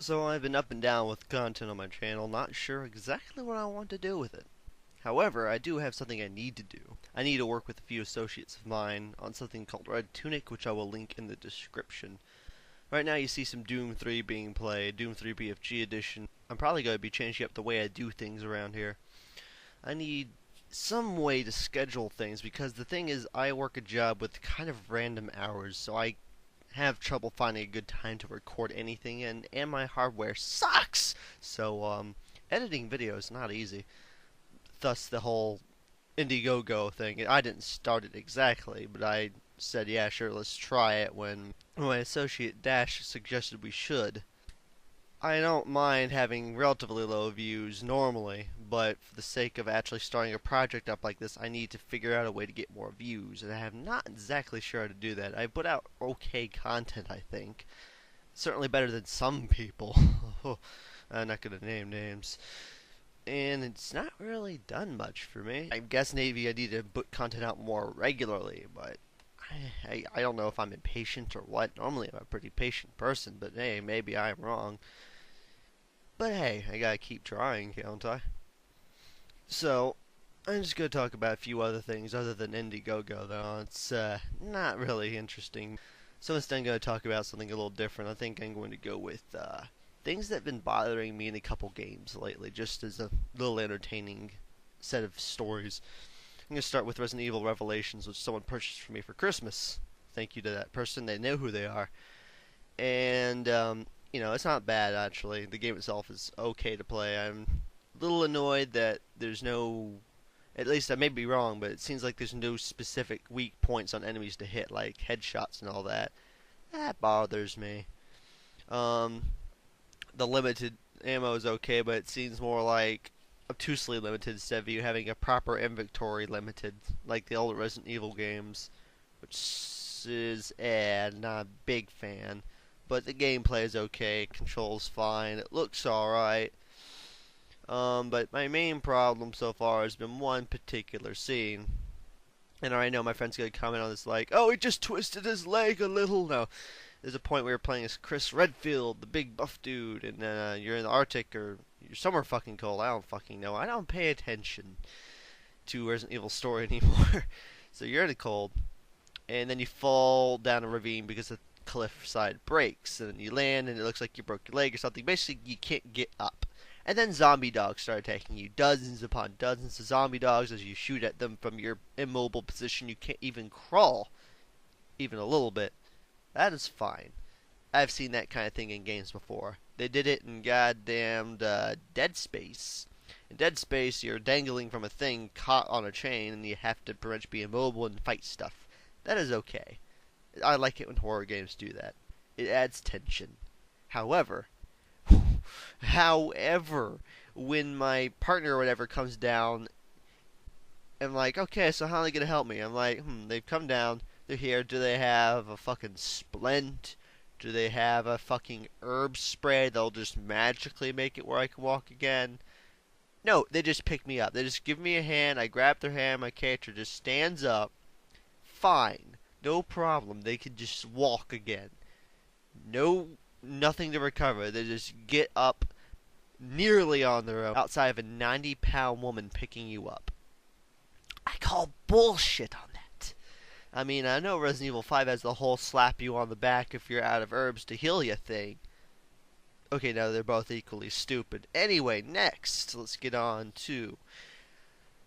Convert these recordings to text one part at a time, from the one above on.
So I've been up and down with content on my channel, not sure exactly what I want to do with it. However, I do have something I need to do. I need to work with a few associates of mine on something called Red Tunic, which I will link in the description. Right now you see some Doom 3 being played, Doom 3 BFG edition. I'm probably going to be changing up the way I do things around here. I need some way to schedule things because the thing is I work a job with kind of random hours, so I have trouble finding a good time to record anything, and my hardware sucks. So editing video is not easy. Thus the whole Indiegogo thing. I didn't start it exactly, but I said, yeah, sure, let's try it when my associate Dash suggested we should. I don't mind having relatively low views normally, but for the sake of actually starting a project up like this, I need to figure out a way to get more views, and I am not exactly sure how to do that. I put out okay content, I think. Certainly better than some people. I'm not going to name names. And it's not really done much for me. I guess maybe I need to put content out more regularly, but I don't know if I'm impatient or what. Normally I'm a pretty patient person, but hey, maybe I'm wrong. But hey, I gotta keep trying, can't I? So, I'm just gonna talk about a few other things other than Indiegogo, though. It's not really interesting. So instead I'm gonna talk about something a little different. I think I'm going to go with things that have been bothering me in a couple games lately, just as a little entertaining set of stories. I'm gonna start with Resident Evil Revelations, which someone purchased for me for Christmas. Thank you to that person. They know who they are. And you know, it's not bad actually. The game itself is okay to play. I'm a little annoyed that there's no, at least I may be wrong, but it seems like there's no specific weak points on enemies to hit, like headshots and all that. That bothers me. The limited ammo is okay, but it seems more like obtusely limited instead of you having a proper inventory limited, like the older Resident Evil games, which is not a big fan. But the gameplay is okay, controls fine, it looks alright. But my main problem so far has been one particular scene. And I know my friend's gonna comment on this like, oh, he just twisted his leg a little. No, there's a point where you're playing as Chris Redfield, the big buff dude, and you're in the Arctic or you're somewhere fucking cold. I don't fucking know. I don't pay attention to Resident Evil story anymore. So you're in the cold, and then you fall down a ravine because the cliffside breaks, and then you land, and it looks like you broke your leg or something. Basically, you can't get up. And then zombie dogs start attacking you. Dozens upon dozens of zombie dogs as you shoot at them from your immobile position. You can't even crawl, even a little bit. That is fine. I've seen that kind of thing in games before. They did it in goddamned Dead Space. In Dead Space, you're dangling from a thing caught on a chain, and you have to pretty much be immobile and fight stuff. That is okay. I like it when horror games do that. It adds tension. However, when my partner or whatever comes down, I'm like, okay, so how are they gonna help me? I'm like, they've come down, they're here. Do they have a fucking splint? Do they have a fucking herb spray that'll just magically make it where I can walk again? No, they just pick me up. They just give me a hand. I grab their hand. My character just stands up. Fine. No problem. They can just walk again. Nothing to recover. They just get up nearly on their own outside of a 90-pound woman picking you up. I call bullshit on that. I mean, I know Resident Evil 5 has the whole slap you on the back if you're out of herbs to heal you thing. Okay, now they're both equally stupid. Anyway, next, let's get on to...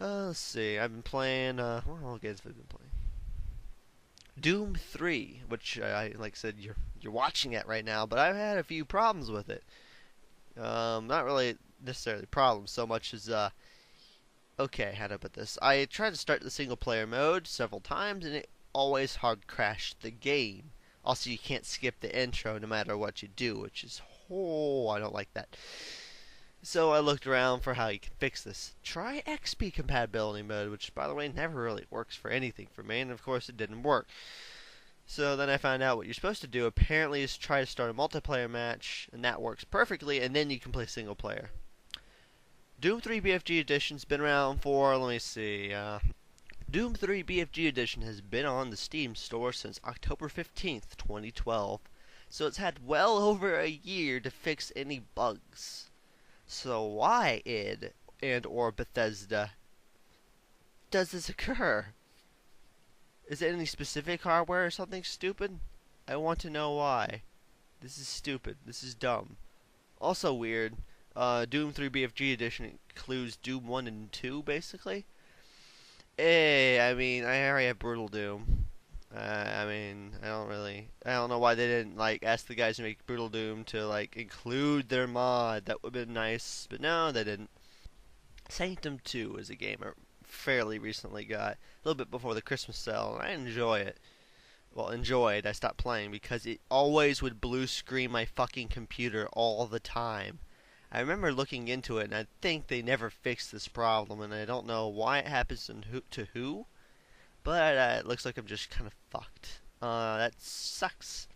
let's see, I've been playing... what games have I been playing? Doom 3, which, like I said, you're watching it right now, but I've had a few problems with it. Not really necessarily problems so much as, okay, how to put this? I tried to start the single player mode several times, and it always hard crashed the game. Also, you can't skip the intro no matter what you do, which is, oh, I don't like that. So I looked around for how you can fix this. Try XP compatibility mode, which, by the way, never really works for anything for me, and of course it didn't work. So then I found out what you're supposed to do, apparently, is try to start a multiplayer match, and that works perfectly, and then you can play single player. Doom 3 BFG Edition's been around for, let me see, Doom 3 BFG Edition has been on the Steam store since October 15th, 2012. So it's had well over a year to fix any bugs. So why, id and or Bethesda, does this occur? Is it any specific hardware or something stupid? I want to know why. This is stupid. This is dumb. Also weird. Doom 3 BFG edition includes Doom 1 and 2, basically. I mean, I already have Brutal Doom. I don't know why they didn't, like, ask the guys to make Brutal Doom to, like, include their mod. That would have been nice, but no, they didn't. Sanctum 2 is a game I fairly recently got, a little bit before the Christmas sale, and I enjoy it. Well, enjoyed. I stopped playing because it always would blue screen my fucking computer all the time. I remember looking into it, and I think they never fixed this problem, and I don't know why it happens to who, but it looks like I'm just kind of fucked. That sucks.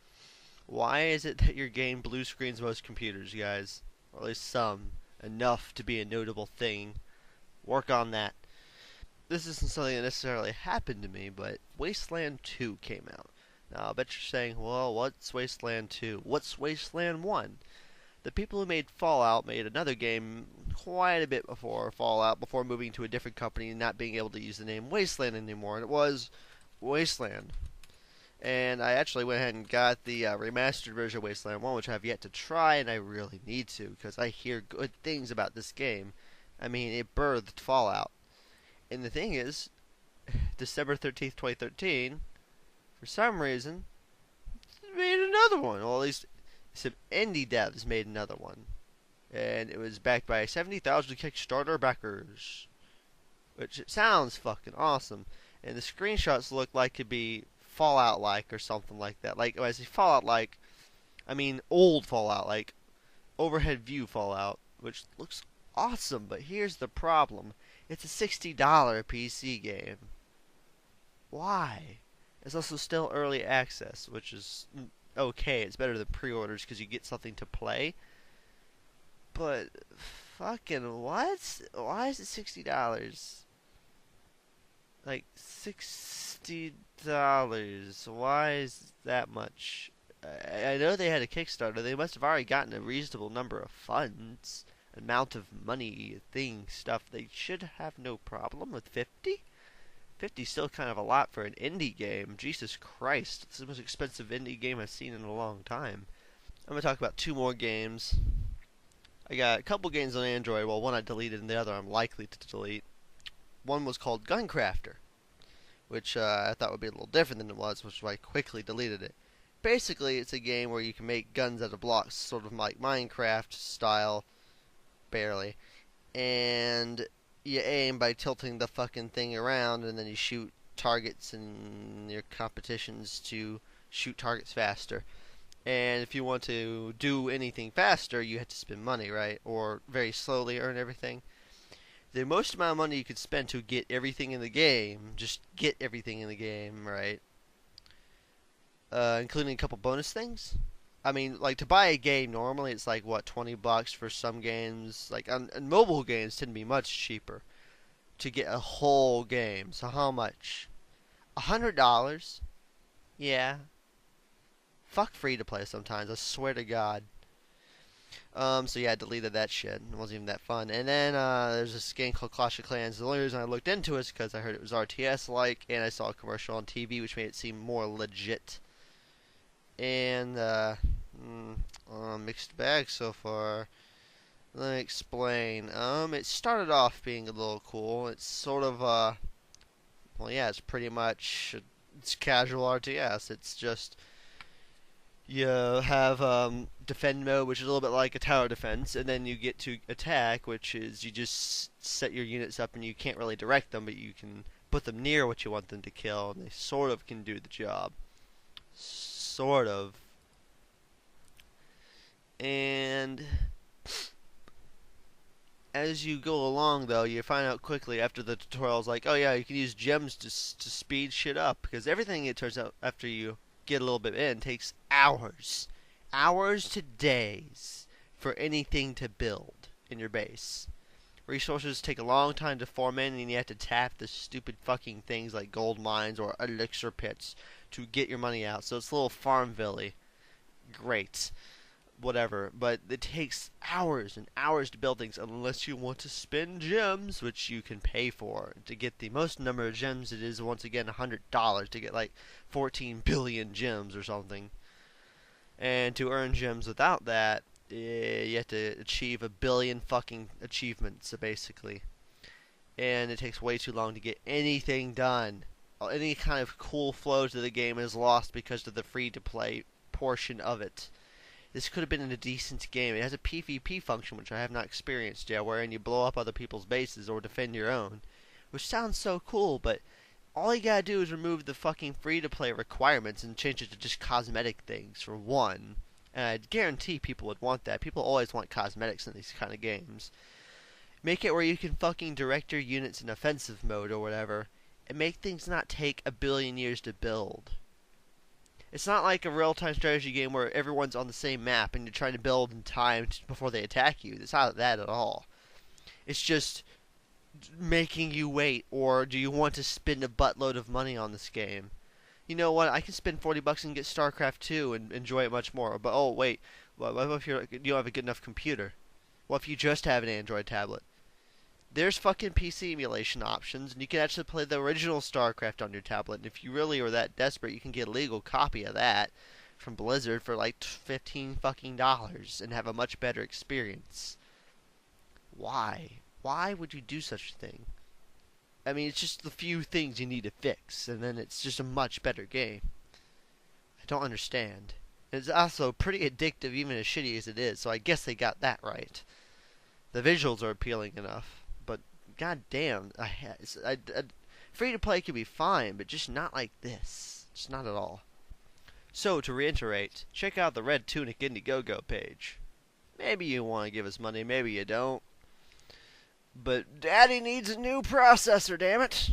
Why is it that your game blue screens most computers, guys? Or at least some. Enough to be a notable thing. Work on that. This isn't something that necessarily happened to me, but Wasteland 2 came out. Now, I bet you're saying, well, what's Wasteland 2? What's Wasteland 1? The people who made Fallout made another game quite a bit before Fallout, before moving to a different company and not being able to use the name Wasteland anymore, and it was Wasteland. And I actually went ahead and got the remastered version of Wasteland 1, which I have yet to try, and I really need to, because I hear good things about this game. I mean, it birthed Fallout. And the thing is, December 13th, 2013, for some reason, made another one. Well, at least some indie devs made another one. And it was backed by 70,000 Kickstarter backers. Which sounds fucking awesome. And the screenshots look like it'd be Fallout-like or something like that. Like, when I say Fallout-like, I mean old Fallout, like overhead view Fallout, which looks awesome. But here's the problem. It's a $60 PC game. Why? It's also still early access, which is okay. It's better than pre-orders because you get something to play. But fucking what? Why is it $60? Like $60. Why is that much? I know they had a Kickstarter. They must have already gotten a reasonable number of funds, amount of money, stuff. They should have no problem with 50. 50 is still kind of a lot for an indie game. Jesus Christ, it's the most expensive indie game I've seen in a long time. I'm gonna talk about two more games. I got a couple games on Android. Well, one I deleted and the other I'm likely to delete. One was called Guncrafter, which I thought would be a little different than it was, which is why I quickly deleted it. Basically, it's a game where you can make guns out of blocks, sort of like Minecraft style, barely. And you aim by tilting the fucking thing around, and then you shoot targets in your competitions to shoot targets faster. And if you want to do anything faster, you have to spend money, right? Or very slowly earn everything. The most amount of money you could spend to get everything in the game, just get everything in the game, right? Including a couple bonus things. I mean, like, to buy a game normally it's like, what, $20 for some games. Like, on mobile games tend to be much cheaper to get a whole game. So how much? $100? Yeah. Fuck free to play sometimes, I swear to God. So yeah, I deleted that shit. It wasn't even that fun. And then there's this game called Clash of Clans. The only reason I looked into it is because I heard it was RTS-like, and I saw a commercial on TV, which made it seem more legit. And mixed bag so far. Let me explain. It started off being a little cool. It's sort of well, yeah, it's pretty much it's casual RTS. It's just you have defend mode, which is a little bit like a tower defense, and then you get to attack, which is you just set your units up and you can't really direct them, but you can put them near what you want them to kill, and they sort of can do the job. Sort of. And as you go along, though, you find out quickly after the tutorial's like, oh yeah, you can use gems to speed shit up, because everything, it turns out, after you get a little bit in, takes hours. Hours to days for anything to build in your base. Resources take a long time to form in, and you have to tap the stupid fucking things like gold mines or elixir pits to get your money out. So it's a little Farmville-y. great, whatever. But it takes hours and hours to build things unless you want to spend gems, which you can pay for. To get the most number of gems, it is once again $100 to get like 14 billion gems or something. And to earn gems without that, you have to achieve a billion fucking achievements, so basically. And it takes way too long to get anything done. Any kind of cool flow to the game is lost because of the free-to-play portion of it. This could have been a decent game. It has a PvP function, which I have not experienced yet, wherein you blow up other people's bases or defend your own. Which sounds so cool, but all you gotta do is remove the fucking free-to-play requirements and change it to just cosmetic things, for one. And I guarantee people would want that. People always want cosmetics in these kind of games. Make it where you can fucking direct your units in offensive mode or whatever, and make things not take a billion years to build. It's not like a real-time strategy game where everyone's on the same map and you're trying to build in time before they attack you. It's not that at all. It's just making you wait, or do you want to spend a buttload of money on this game? You know what? I can spend $40 and get StarCraft 2 and enjoy it much more. But oh wait, what if you don't have a good enough computer? What if you just have an Android tablet? There's fucking PC emulation options, and you can actually play the original StarCraft on your tablet. And if you really are that desperate, you can get a legal copy of that from Blizzard for like $15 fucking dollars and have a much better experience. Why? Why would you do such a thing? I mean, it's just the few things you need to fix, and then it's just a much better game. I don't understand. It's also pretty addictive, even as shitty as it is, so I guess they got that right. The visuals are appealing enough. But god damn, free to play can be fine, but just not like this. Just not at all. So to reiterate, check out the Red Tunic Indiegogo page. Maybe you want to give us money, maybe you don't. But Daddy needs a new processor, damn it!